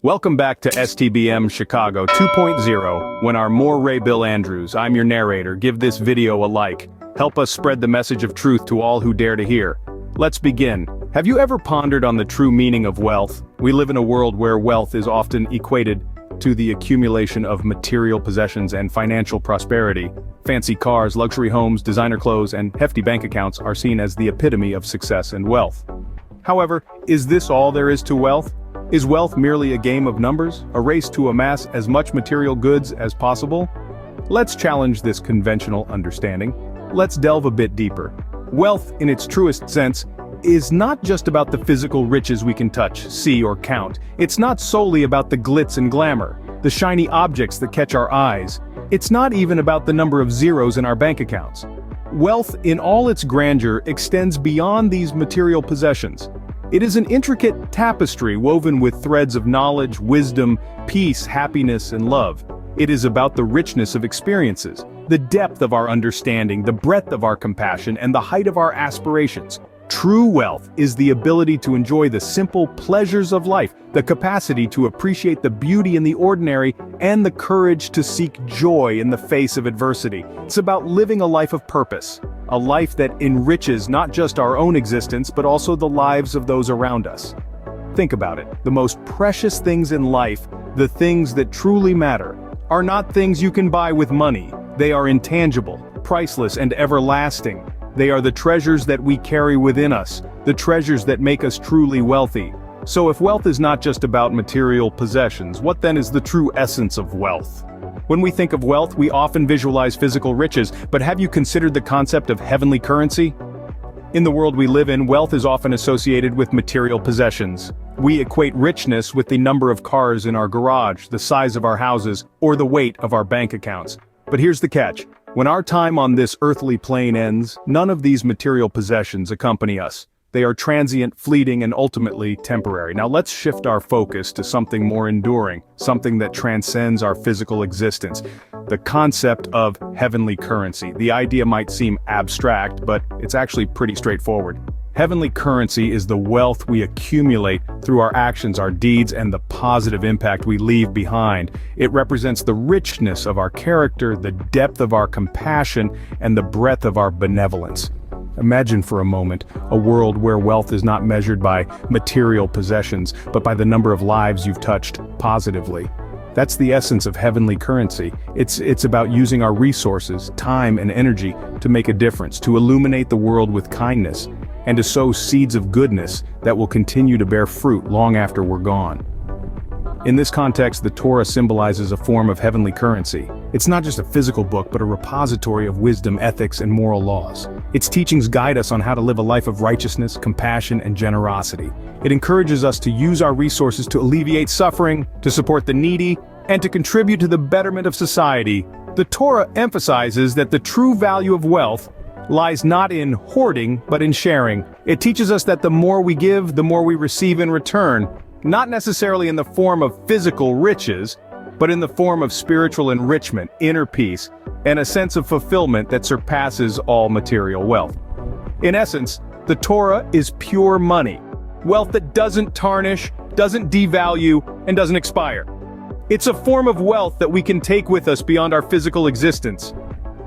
Welcome back to STBM Chicago 2.0. When our more Ray Bill Andrews, I'm your narrator, give this video a like. Help us spread the message of truth to all who dare to hear. Let's begin. Have you ever pondered on the true meaning of wealth? We live in a world where wealth is often equated to the accumulation of material possessions and financial prosperity. Fancy cars, luxury homes, designer clothes, and hefty bank accounts are seen as the epitome of success and wealth. However, is this all there is to wealth? Is wealth merely a game of numbers, a race to amass as much material goods as possible? Let's challenge this conventional understanding. Let's delve a bit deeper. Wealth, in its truest sense, is not just about the physical riches we can touch, see, or count. It's not solely about the glitz and glamour, the shiny objects that catch our eyes. It's not even about the number of zeros in our bank accounts. Wealth, in all its grandeur, extends beyond these material possessions. It is an intricate tapestry woven with threads of knowledge, wisdom, peace, happiness, and love. It is about the richness of experiences, the depth of our understanding, the breadth of our compassion, and the height of our aspirations. True wealth is the ability to enjoy the simple pleasures of life, the capacity to appreciate the beauty in the ordinary, and the courage to seek joy in the face of adversity. It's about living a life of purpose, a life that enriches not just our own existence but also the lives of those around us. Think about it. The most precious things in life, the things that truly matter, are not things you can buy with money. They are intangible, priceless, and everlasting. They are the treasures that we carry within us, the treasures that make us truly wealthy. So if wealth is not just about material possessions, what then is the true essence of wealth? When we think of wealth, we often visualize physical riches, but have you considered the concept of heavenly currency? In the world we live in, wealth is often associated with material possessions. We equate richness with the number of cars in our garage, the size of our houses, or the weight of our bank accounts. But here's the catch. When our time on this earthly plane ends, none of these material possessions accompany us. They are transient, fleeting, and ultimately temporary. Now let's shift our focus to something more enduring, something that transcends our physical existence. The concept of heavenly currency. The idea might seem abstract, but it's actually pretty straightforward. Heavenly currency is the wealth we accumulate through our actions, our deeds, and the positive impact we leave behind. It represents the richness of our character, the depth of our compassion, and the breadth of our benevolence. Imagine for a moment a world where wealth is not measured by material possessions, but by the number of lives you've touched positively. That's the essence of heavenly currency. It's about using our resources, time, and energy to make a difference, to illuminate the world with kindness, and to sow seeds of goodness that will continue to bear fruit long after we're gone. In this context, the Torah symbolizes a form of heavenly currency. It's not just a physical book, but a repository of wisdom, ethics, and moral laws. Its teachings guide us on how to live a life of righteousness, compassion, and generosity. It encourages us to use our resources to alleviate suffering, to support the needy, and to contribute to the betterment of society. The Torah emphasizes that the true value of wealth lies not in hoarding, but in sharing. It teaches us that the more we give, the more we receive in return, not necessarily in the form of physical riches, but in the form of spiritual enrichment, inner peace, and a sense of fulfillment that surpasses all material wealth. In essence, the Torah is pure money, wealth that doesn't tarnish, doesn't devalue, and doesn't expire. It's a form of wealth that we can take with us beyond our physical existence.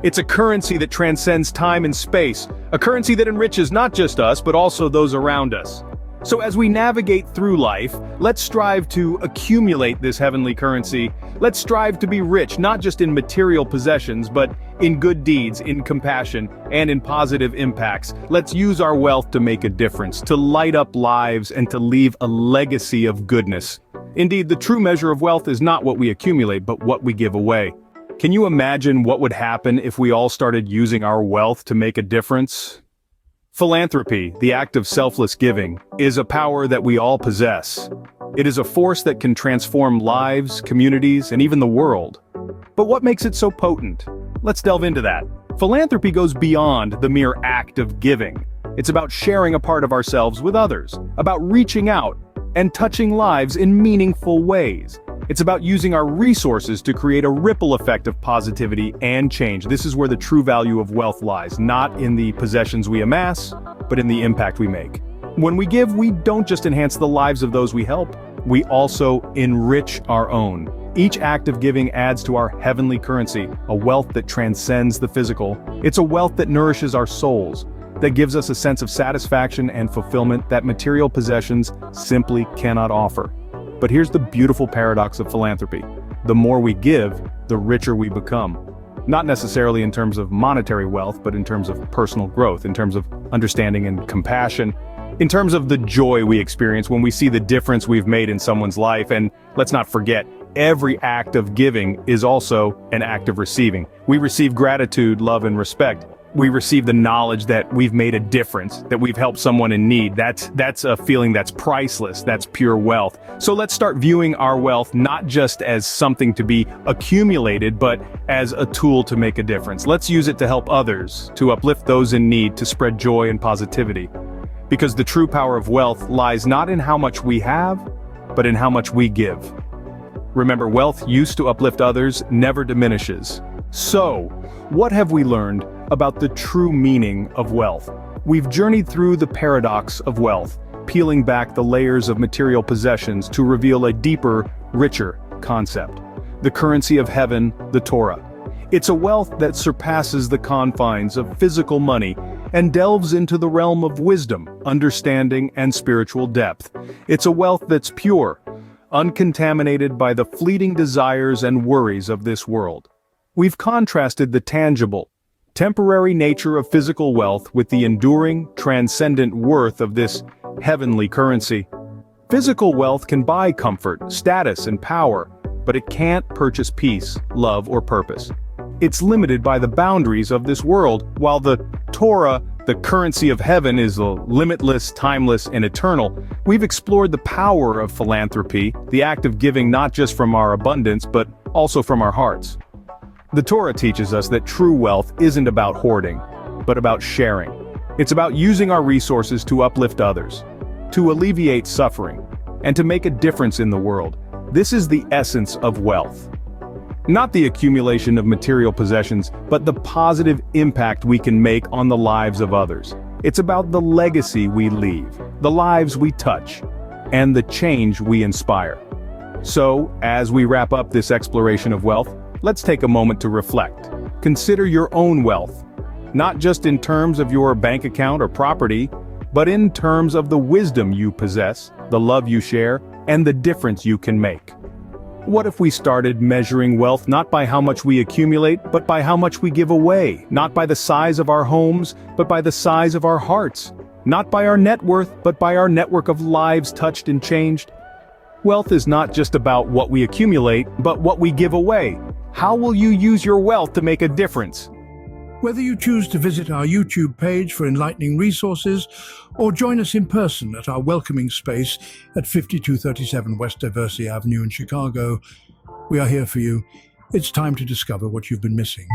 It's a currency that transcends time and space, a currency that enriches not just us, but also those around us. So as we navigate through life, let's strive to accumulate this heavenly currency. Let's strive to be rich, not just in material possessions, but in good deeds, in compassion, and in positive impacts. Let's use our wealth to make a difference, to light up lives, and to leave a legacy of goodness. Indeed, the true measure of wealth is not what we accumulate, but what we give away. Can you imagine what would happen if we all started using our wealth to make a difference? Philanthropy, the act of selfless giving, is a power that we all possess. It is a force that can transform lives, communities, and even the world. But what makes it so potent? Let's delve into that. Philanthropy goes beyond the mere act of giving. It's about sharing a part of ourselves with others, about reaching out and touching lives in meaningful ways. It's about using our resources to create a ripple effect of positivity and change. This is where the true value of wealth lies, not in the possessions we amass, but in the impact we make. When we give, we don't just enhance the lives of those we help, we also enrich our own. Each act of giving adds to our heavenly currency, a wealth that transcends the physical. It's a wealth that nourishes our souls, that gives us a sense of satisfaction and fulfillment that material possessions simply cannot offer. But here's the beautiful paradox of philanthropy. The more we give, the richer we become. Not necessarily in terms of monetary wealth, but in terms of personal growth, in terms of understanding and compassion, in terms of the joy we experience when we see the difference we've made in someone's life. And let's not forget, every act of giving is also an act of receiving. We receive gratitude, love, and respect. We receive the knowledge that we've made a difference, that we've helped someone in need. That's a feeling that's priceless, that's pure wealth. So let's start viewing our wealth not just as something to be accumulated, but as a tool to make a difference. Let's use it to help others, to uplift those in need, to spread joy and positivity. Because the true power of wealth lies not in how much we have, but in how much we give. Remember, wealth used to uplift others never diminishes. So, what have we learned about the true meaning of wealth? We've journeyed through the paradox of wealth, peeling back the layers of material possessions to reveal a deeper, richer concept. The currency of heaven, the Torah. It's a wealth that surpasses the confines of physical money and delves into the realm of wisdom, understanding, and spiritual depth. It's a wealth that's pure, uncontaminated by the fleeting desires and worries of this world. We've contrasted the tangible, temporary nature of physical wealth with the enduring, transcendent worth of this heavenly currency. Physical wealth can buy comfort, status, and power, but it can't purchase peace, love, or purpose. It's limited by the boundaries of this world, while the Torah, the currency of heaven, is limitless, timeless, and eternal. We've explored the power of philanthropy, the act of giving not just from our abundance, but also from our hearts. The Torah teaches us that true wealth isn't about hoarding, but about sharing. It's about using our resources to uplift others, to alleviate suffering, and to make a difference in the world. This is the essence of wealth. Not the accumulation of material possessions, but the positive impact we can make on the lives of others. It's about the legacy we leave, the lives we touch, and the change we inspire. So, as we wrap up this exploration of wealth, let's take a moment to reflect. Consider your own wealth, not just in terms of your bank account or property, but in terms of the wisdom you possess, the love you share, and the difference you can make. What if we started measuring wealth not by how much we accumulate, but by how much we give away, not by the size of our homes, but by the size of our hearts, not by our net worth, but by our network of lives touched and changed? Wealth is not just about what we accumulate, but what we give away. How will you use your wealth to make a difference? Whether you choose to visit our YouTube page for enlightening resources or join us in person at our welcoming space at 5237 West Diversey Avenue in Chicago, we are here for you. It's time to discover what you've been missing.